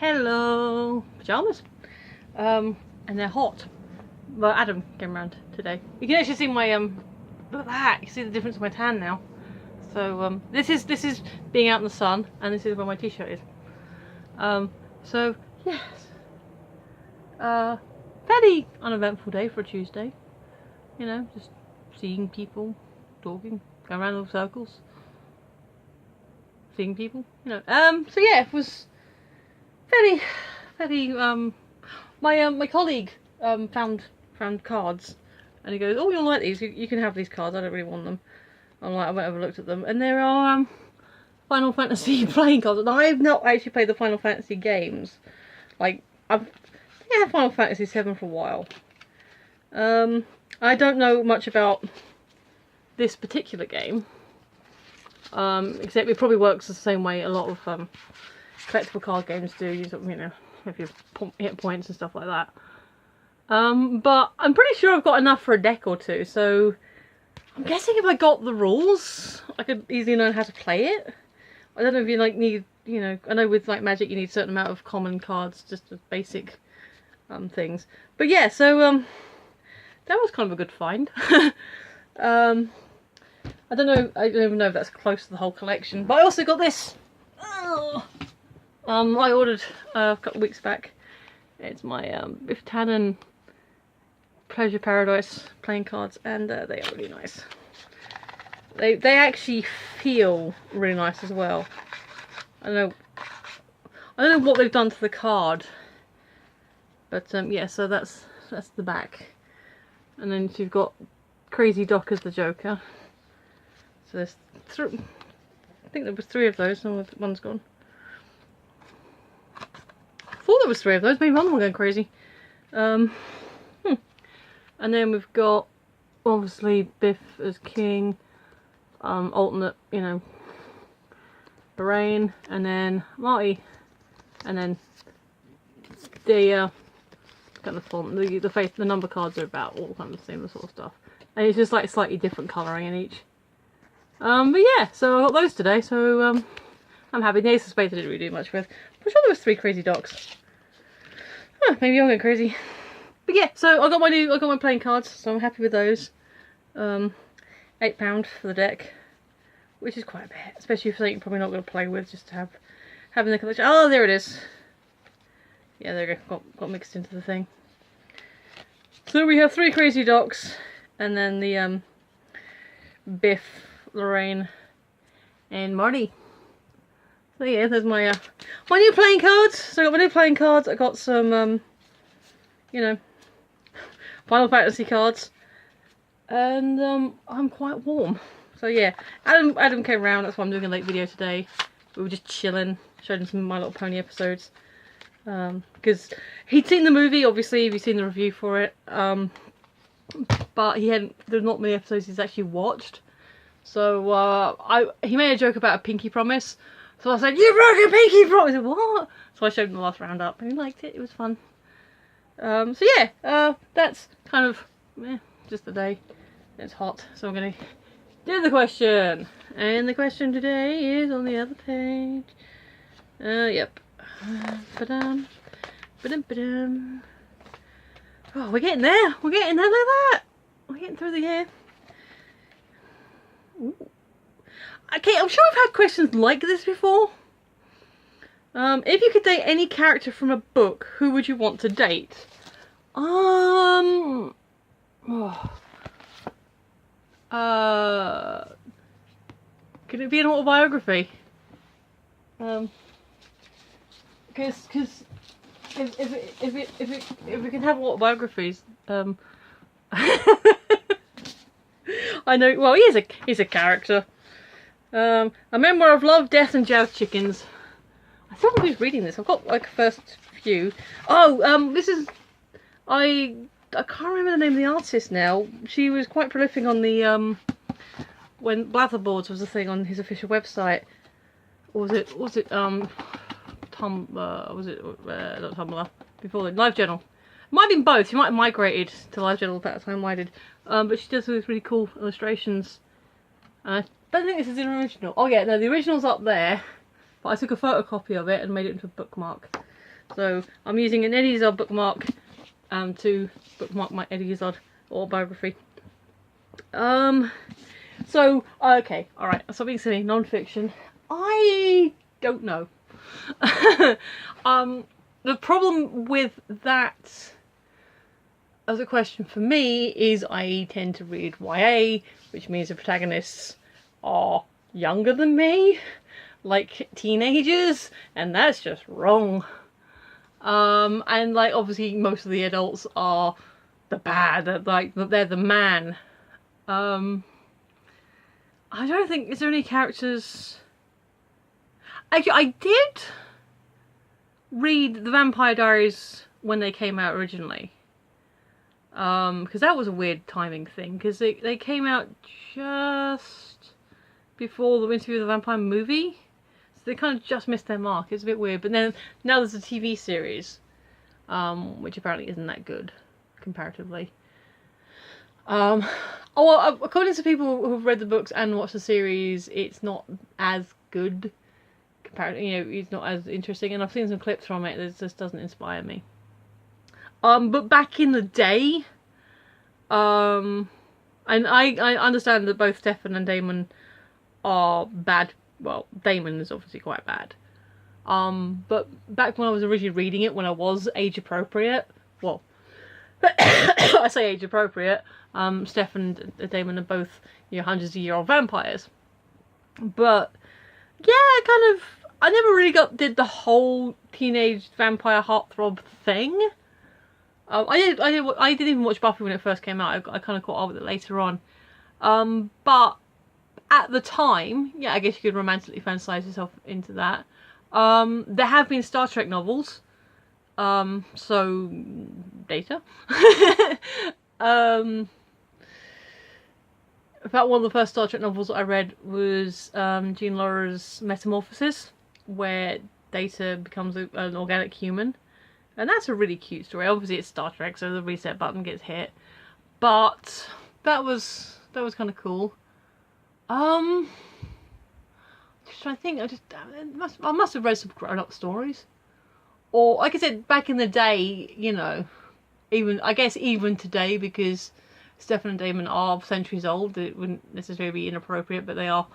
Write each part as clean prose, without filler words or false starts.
Hello! Pyjamas. And they're hot. Well, Adam came around today. You can actually see my, look at that! You can see the difference in my tan now. So, this is being out in the sun, and this is where my t-shirt is. So, yes. Fairly uneventful day for a Tuesday. You know, just seeing people, talking, going around in circles. Seeing people, you know. So yeah, it was fairly, my colleague, found cards, and he goes, "Oh, you'll like these, you can have these cards, I don't really want them." I'm like, I went over and looked at them, and there are, Final Fantasy playing cards, and I've not actually played the Final Fantasy games. Like, I've had Final Fantasy 7 for a while. I don't know much about this particular game. Except it probably works the same way a lot of collectible card games do. You sort of, you know, if you hit points and stuff like that. But I'm pretty sure I've got enough for a deck or two, so I'm guessing if I got the rules, I could easily learn how to play it. I don't know if you like need, you know, I know with like Magic you need a certain amount of common cards, just as basic things. But yeah, so that was kind of a good find. I don't even know if that's close to the whole collection, but I also got this. Oh. I ordered a couple of weeks back. It's my Biff Tannen Pleasure Paradise playing cards, and they are really nice. They actually feel really nice as well. I don't know what they've done to the card, but yeah. So that's the back, and then you've got Crazy Doc as the Joker. So there's I think there was 3 of those, and one's gone. I thought there was 3 of those, maybe one of them going crazy. And then we've got, obviously, Biff as King, alternate, you know, Lorraine, and then Marty, and then the kind of font, the number cards are about all kind of the same sort of stuff. And it's just like slightly different colouring in each. But yeah, so I got those today, so I'm happy. The Ace of Spades I didn't really do much with. I'm sure there was 3 Crazy Docs. Huh, maybe I'm going crazy. But yeah, so I got my playing cards, so I'm happy with those. £8 for the deck, which is quite a bit, especially for something you're probably not going to play with, just to have in the collection. Oh, there it is. Yeah, there we go. Got mixed into the thing. So we have 3 Crazy Docs, and then the Biff, Lorraine, and Marty. So yeah, there's my my new playing cards. So I got my new playing cards. I got some you know, Final Fantasy cards, and I'm quite warm. So yeah, Adam came around. That's why I'm doing a late video today. We were just chilling, showed him some My Little Pony episodes, because he'd seen the movie. Obviously, if you've seen the review for it, but there's not many episodes he's actually watched. So he made a joke about a pinky promise. So I said, "You broke a pinky promise." He said, "What?" So I showed him the last roundup, and he liked it. It was fun. So yeah, that's kind of just the day. It's hot, so I'm gonna do the question. And the question today is on the other page. Yep. Ba-dum. Oh, we're getting there. We're getting there. Look at that. We're getting through the year. Ooh. Okay, I'm sure I've had questions like this before. If you could date any character from a book, who would you want to date? Could it be an autobiography? Because if we can have autobiographies, I know. Well, he's a character. A memoir of love, death, and jazz chickens. I still haven't finished reading this. I've got like first few. Oh, this is I can't remember the name of the artist now. She was quite prolific on the when Blatherboards was a thing on his official website. Or was it Tumblr? Was it not Tumblr? Before the LiveJournal. Might have been both. She might have migrated to LiveJournal about the time I did. But she does these really cool illustrations. I don't think this is an original. Oh yeah, no, the original's up there. But I took a photocopy of it and made it into a bookmark. So I'm using an Eddie Izzard bookmark to bookmark my Eddie Izzard autobiography. So, okay, alright, stop being silly, non-fiction. I don't know. The problem with that as a question for me is I tend to read YA, which means the protagonists are younger than me, like teenagers, and that's just wrong. And like obviously most of the adults are the bad, like they're the man. I don't think, is there any characters... Actually, I did read The Vampire Diaries when they came out originally. Because that was a weird timing thing, because they came out just before the Interview with the Vampire movie. So they kind of just missed their mark. It's a bit weird. But then now there's a TV series, which apparently isn't that good, comparatively. Well, according to people who've read the books and watched the series, it's not as good. Comparatively, you know, it's not as interesting. And I've seen some clips from it. It just doesn't inspire me. But back in the day, and I understand that both Stefan and Damon are bad. Well, Damon is obviously quite bad. But back when I was originally reading it, when I was age appropriate, well, I say age appropriate. Stefan and Damon are both, you know, hundreds of year old vampires. But yeah, I never really did the whole teenage vampire heartthrob thing. I didn't even watch Buffy when it first came out. I kind of caught up with it later on. But at the time, yeah, I guess you could romantically fantasize yourself into that. There have been Star Trek novels. So data. In fact, one of the first Star Trek novels I read was Jean Laura's Metamorphosis, where Data becomes an organic human. And that's a really cute story. Obviously it's Star Trek, so the reset button gets hit. But that was kind of cool. Just trying to think, I must have read some grown-up stories. Or, like I said, back in the day, you know, even today, because Stefan and Damon are centuries old, it wouldn't necessarily be inappropriate, but they are,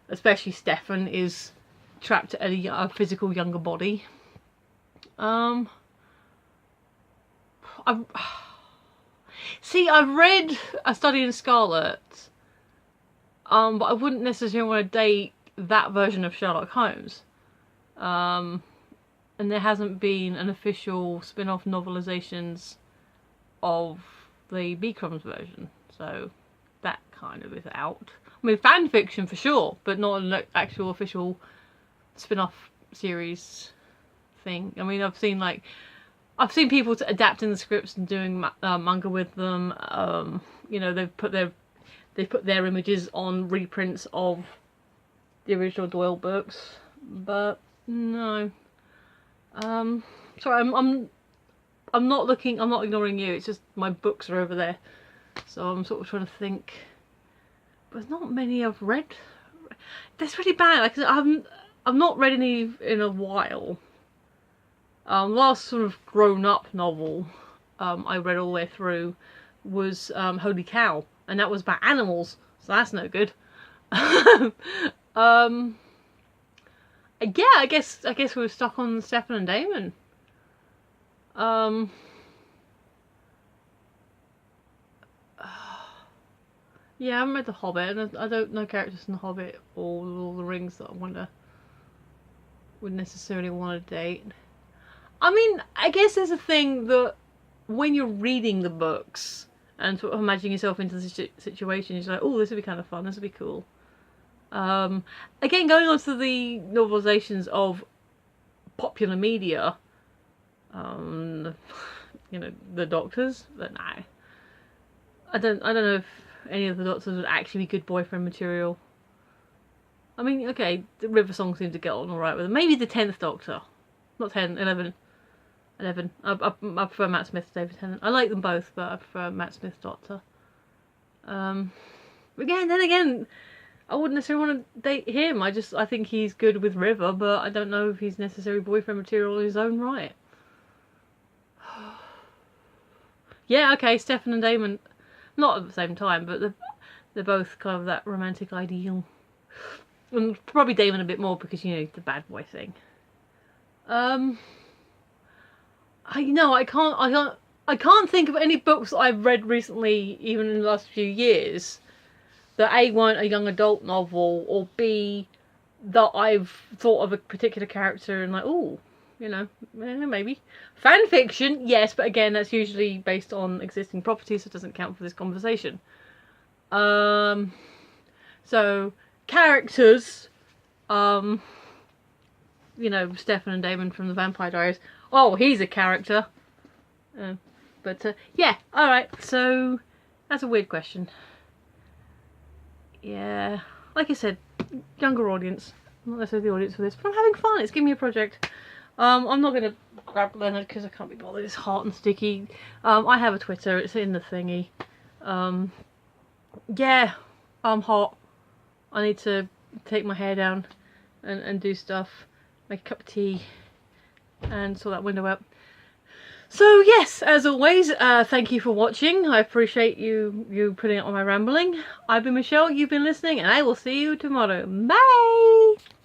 especially Stefan, is trapped at a physical younger body. I've read A Study in Scarlet, but I wouldn't necessarily want to date that version of Sherlock Holmes. And there hasn't been an official spin-off novelizations of the B-Crumbs version, so that kind of is out. I mean, fan fiction for sure, but not an actual official spin-off series thing. I mean, I've seen people adapting the scripts and doing manga with them. You know, they've put their images on reprints of the original Doyle books, but no. Sorry, I'm not ignoring you. It's just my books are over there, so I'm sort of trying to think. But there's not many I've read. That's really bad. Like, I've not read any in a while. Last sort of grown-up novel I read all the way through was Holy Cow, and that was about animals, so that's no good. Yeah, I guess we were stuck on Stefan and Damon. Yeah, I haven't read The Hobbit, and I don't know characters in The Hobbit or Lord of the Rings that I would necessarily want to date. I mean, I guess there's a thing that when you're reading the books and sort of imagining yourself into the situation, you're like, oh, this would be kind of fun, this would be cool. Again, going on to the novelizations of popular media, you know, the Doctors, but no. I don't know if any of the Doctors would actually be good boyfriend material. I mean, okay, the River Song seemed to get on alright with them. Maybe the 10th Doctor. Not 10, 11. 11. I prefer Matt Smith to David Tennant. I like them both, but I prefer Matt Smith's Doctor. Then again, I wouldn't necessarily want to date him. I think he's good with River, but I don't know if he's necessarily boyfriend material in his own right. Yeah, okay, Stefan and Damon, not at the same time, but they're both kind of that romantic ideal. And probably Damon a bit more because, you know, the bad boy thing. I can't think of any books that I've read recently, even in the last few years, that A, weren't a young adult novel, or B, that I've thought of a particular character and like, ooh, you know, maybe. Fan fiction, yes, but again, that's usually based on existing properties, so it doesn't count for this conversation. So, characters, you know, Stefan and Damon from the Vampire Diaries. Oh, he's a character. Yeah, alright, so that's a weird question. Yeah, like I said, younger audience. Not necessarily the audience for this, but I'm having fun. It's giving me a project. I'm not going to grab Leonard because I can't be bothered. It's hot and sticky. I have a Twitter. It's in the thingy. Yeah, I'm hot. I need to take my hair down and do stuff. Make a cup of tea and sort that window out. So yes, as always, thank you for watching. I appreciate you putting up with my rambling. I've been Michelle, you've been listening, and I will see you tomorrow. Bye!